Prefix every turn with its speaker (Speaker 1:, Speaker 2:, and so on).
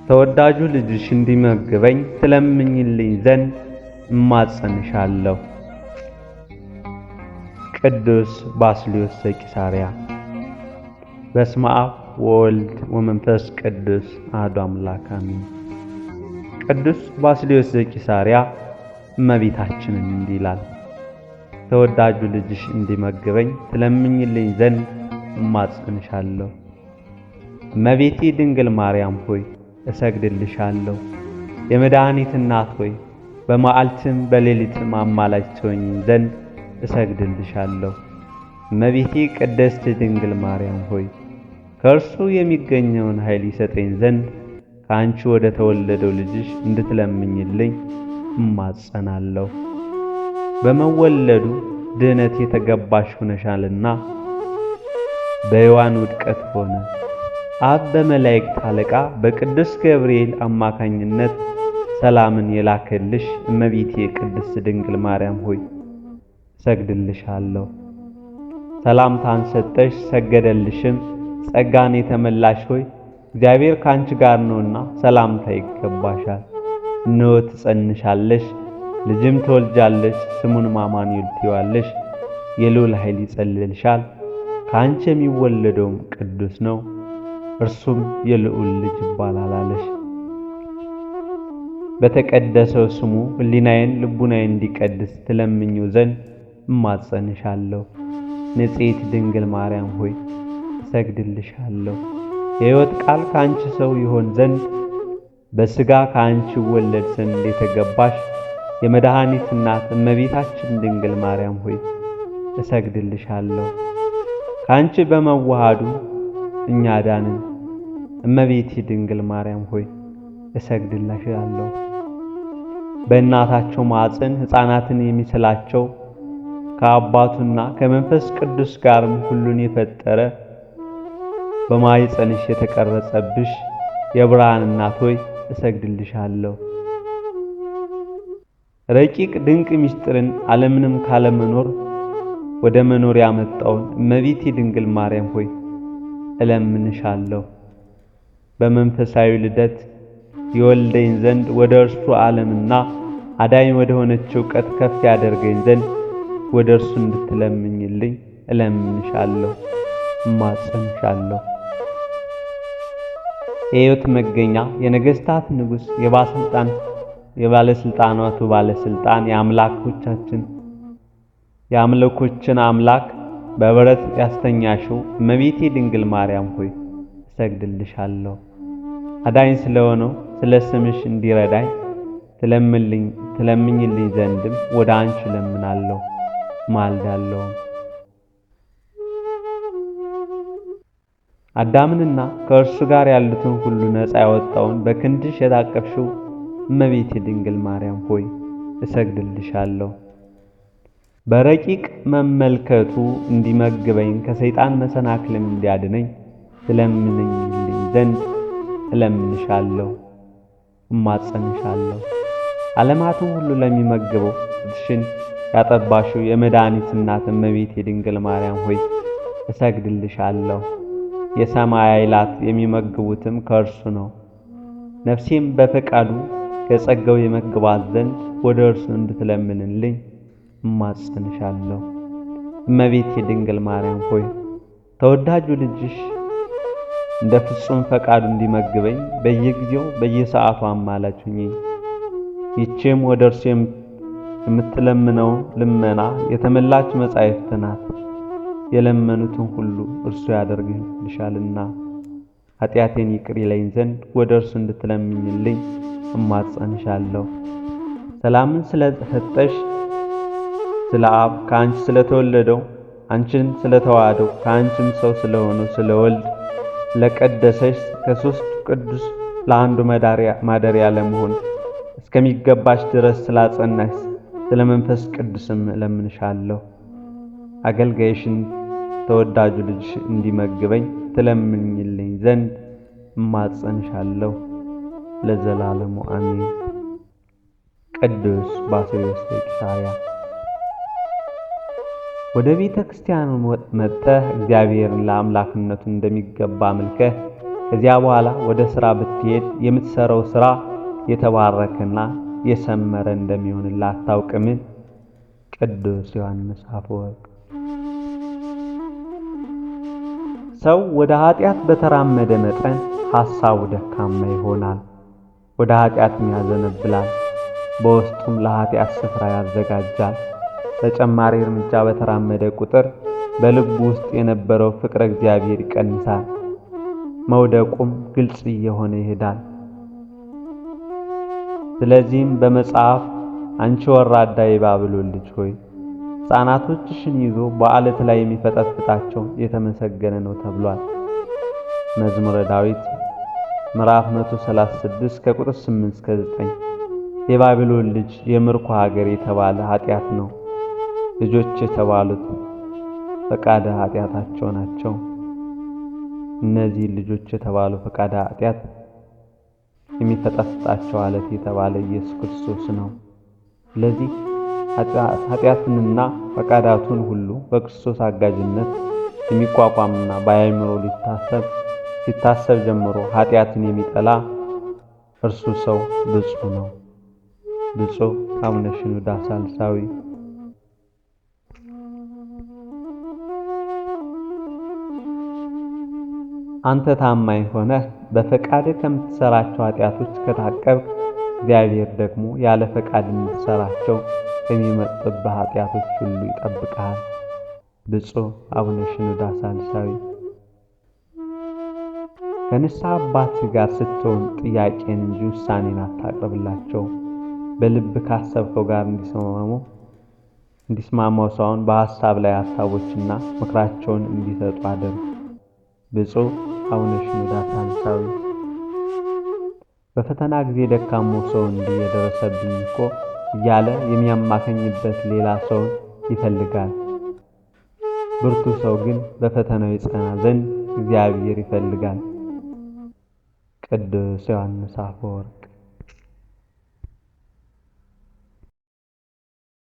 Speaker 1: ተወዳጁ ልጅሽ እንዲመግበኝ ትለምኝልኝ ዘንድ እማጸንሻለሁ። ቅዱስ ባስልዮስ ዘቂሳርያ። በስመ አብ ወወልድ ወመንፈስ ቅዱስ አሐዱ አምላክ አሜን። ቅዱስ ባስልዮስ ዘቂሳርያ እመቤታችንን እንዲህ ይላል። ተወዳጁ ልጅሽ እንዲመግበኝ ትለምኝልኝ ዘንድ እማጸንሻለሁ። እመቤቴ ድንግል ማርያም ሆይ እሰግድልሻለሁ። የመድኃኒት እናት ሆይ በመዓልትም በሌሊትም አማላጅ ትሆኚ ዘንድ እሰግድልሻለሁ። እመቤቴ ቅድስት ድንግል ማርያም ሆይ ከእርሱ የሚገኘውን ኃይል ይሰጠኝ ዘንድ ከአንቺ ወደ ተወለደው ልጅሽ እንድትለምኝልኝ እማጸናለሁ። በመወለዱ ድኅነት የተገባሽ ሆነሻልና በሔዋን ውድቀት ሆነ። አብ በመላእክት አለቃ በቅዱስ ገብርኤል አማካኝነት ሰላምን የላከልሽ እመቤቴ ቅድስት ድንግል ማርያም ሆይ እሰግድልሻለሁ። ሰላምታን ሰጠሽ ሰገደልሽም። ጸጋን የተመላሽ ሆይ እግዚአብሔር ካንቺ ጋር ነውና ሰላምታ ይገባሻል። እነሆ ትጸንሻለሽ፣ ልጅም ትወልጃለሽ፣ ስሙንም አማኑኤል ትዪዋለሽ። የልዑል ኃይል ይጸልልሻል። ከአንቺ የሚወለደውም ቅዱስ ነው፣ እርሱም የልዑል ልጅ ይባላል አለሽ። በተቀደሰው ስሙ ሕሊናዬን ልቡናዬን እንዲቀድስ ትለምኚው ዘንድ እማጸንሻለሁ። ንጽሕት ድንግል ማርያም ሆይ እሰግድልሻለሁ። የሕይወት ቃል ከአንቺ ሰው ይሆን ዘንድ በሥጋ ከአንቺ ይወለድ ዘንድ የተገባሽ የመድኃኒት እናት እመቤታችን ድንግል ማርያም ሆይ እሰግድልሻለሁ። ከአንቺ በመዋሃዱ እኛ ዳንን። እመቤቴ ድንግል ማርያም ሆይ እሰግድልሻለሁ። በእናታቸው ማኅፀን ሕፃናትን የሚስላቸው ከአባቱና ከመንፈስ ቅዱስ ጋርም ሁሉን የፈጠረ በማኅፀንሽ የተቀረጸብሽ የብርሃን እናት ሆይ እሰግድልሻለሁ። ረቂቅ ድንቅ ምስጢርን ዓለምንም ካለመኖር ወደ መኖር ያመጣውን እመቤቴ ድንግል ማርያም ሆይ እለምንሻለሁ። በመንፈሳዊ ልደት ይወልደኝ ዘንድ ወደ እርሱ ዓለምና አዳኝ ወደ ሆነች ዕውቀት ከፍ ያደርገኝ ዘንድ ወደ እርሱ እንድትለምኝልኝ እለምንሻለሁ፣ እማጸንሻለሁ። የሕይወት መገኛ የነገሥታት ንጉሥ የባለሥልጣናቱ ባለሥልጣን የአምላኮቻችን የአምልኮችን አምላክ በበረት ያስተኛሽው እመቤቴ ድንግል ማርያም ሆይ እሰግድልሻለሁ። አዳኝ ስለሆነው ስለ ስምሽ እንዲረዳኝ ትለምኝልኝ ዘንድም ወደ አንቺ እለምናለሁ ማልዳለሁ። አዳምንና ከእርሱ ጋር ያሉትን ሁሉ ነፃ ያወጣውን በክንድሽ የታቀፍሽው እመቤቴ ድንግል ማርያም ሆይ እሰግድልሻለሁ። በረቂቅ መመልከቱ እንዲመግበኝ ከሰይጣን መሰናክልም እንዲያድነኝ ትለምኝልኝ ዘንድ እለምንሻለሁ፣ እማጸንሻለሁ። ዓለማትን ሁሉ ለሚመግበው ጡትሽን ያጠባሽው የመድኃኒት እናት እመቤቴ ድንግል ማርያም ሆይ እሰግድልሻለሁ። የሰማይ ኃይላት የሚመግቡትም ከእርሱ ነው። ነፍሴም በፈቃዱ ከጸጋው የመግባት ዘንድ ወደ እርሱ እንድትለምንልኝ እማጸንሻለሁ። እመቤቴ ድንግል ማርያም ሆይ ተወዳጁ ልጅሽ እንደ ፍጹም ፈቃዱ እንዲመግበኝ በየጊዜው በየሰዓቱ አማላጅ ሁኚ። ይህችም ወደ እርሱ የምትለምነው ልመና የተመላች መጻሕፍት ናት። የለመኑትን ሁሉ እርሱ ያደርግልሻልና ኃጢአቴን ይቅር ይለኝ ዘንድ ወደ እርሱ እንድትለምኝልኝ እማጸንሻለሁ። ሰላምን ስለሰጠሽ ስለ አብ ከአንቺ ስለተወለደው አንቺን ስለተዋሃደው ከአንቺም ሰው ስለሆነው ስለ ወልድ ለቀደሰሽ ከሦስቱ ቅዱስ ለአንዱ ማደሪያ ለመሆን እስከሚገባሽ ድረስ ስላጸናሽ ስለ መንፈስ ቅዱስም እለምንሻለሁ። አገልጋይሽን ተወዳጁ ልጅሽ እንዲመግበኝ ትለምኝልኝ ዘንድ እማጸንሻለሁ ለዘላለሙ አሜን። ቅዱስ ባስልዮስ ዘቂሳርያ። ወደ ቤተ ክርስቲያን መጥተህ እግዚአብሔርን ለአምላክነቱ እንደሚገባ አምልከህ ከዚያ በኋላ ወደ ሥራ ብትሄድ የምትሰራው ሥራ የተባረከና የሰመረ እንደሚሆንልህ አታውቅምን? ቅዱስ ዮሐንስ አፈወርቅ። ሰው ወደ ኃጢአት በተራመደ መጠን ሐሳቡ ደካማ ይሆናል፣ ወደ ኃጢአትም ያዘነብላል፣ በውስጡም ለኃጢአት ስፍራ ያዘጋጃል። ተጨማሪ እርምጃ በተራመደ ቁጥር በልቡ ውስጥ የነበረው ፍቅረ እግዚአብሔር ይቀንሳል፣ መውደቁም ግልጽ እየሆነ ይሄዳል። ስለዚህም በመጽሐፍ አንቺ ወራዳ የባቢሎን ልጅ ሆይ ሕፃናቶችሽን ይዞ በዓለት ላይ የሚፈጠፍጣቸው የተመሰገነ ነው ተብሏል። መዝሙረ ዳዊት ምዕራፍ 136 ከቁጥር 8 እስከ 9። የባቢሎን ልጅ የምርኮ ሀገር የተባለ ኃጢአት ነው። ልጆች የተባሉት ፈቃደ ኃጢአታቸው ናቸው። እነዚህ ልጆች የተባሉ ፈቃደ ኃጢአት የሚፈጠፍጣቸው ዓለት የተባለ ኢየሱስ ክርስቶስ ነው። ስለዚህ ኃጢአትንና ፈቃዳቱን ሁሉ በክርስቶስ አጋዥነት የሚቋቋምና በአእምሮ ሲታሰብ ጀምሮ ኃጢአትን የሚጠላ እርሱ ሰው ብፁዕ ነው። ብፁዕ አቡነ ሽኖዳ ሳልሳዊ። አንተ ታማኝ ሆነህ በፈቃድ ከምትሰራቸው ኃጢአቶች ከታቀብክ እግዚአብሔር ደግሞ ያለ ፈቃድ እንድትሰራቸው ከሚመጡብህ ኃጢአቶች ሁሉ ይጠብቅሃል። ብፁዕ አቡነ ሽኖዳ ሳልሳዊ። ከንስሐ አባትህ ጋር ስትሆን ጥያቄን እንጂ ውሳኔን አታቅርብላቸው። በልብ ካሰብከው ጋር እንዲስማማው ሳይሆን በሐሳብ ላይ ሐሳቦችና ምክራቸውን እንዲሰጡ አድርግ። ብፁዕ አቡነ ሽኖዳ ሳልሳዊ። በፈተና ጊዜ ደካማው ሰው እንዲህ የደረሰብኝ እኮ እያለ የሚያማከኝበት ሌላ ሰውን ይፈልጋል። ብርቱ ሰው ግን በፈተናው ይጸና ዘንድ እግዚአብሔር ይፈልጋል። ቅዱስ ዮሐንስ አፈወርቅ።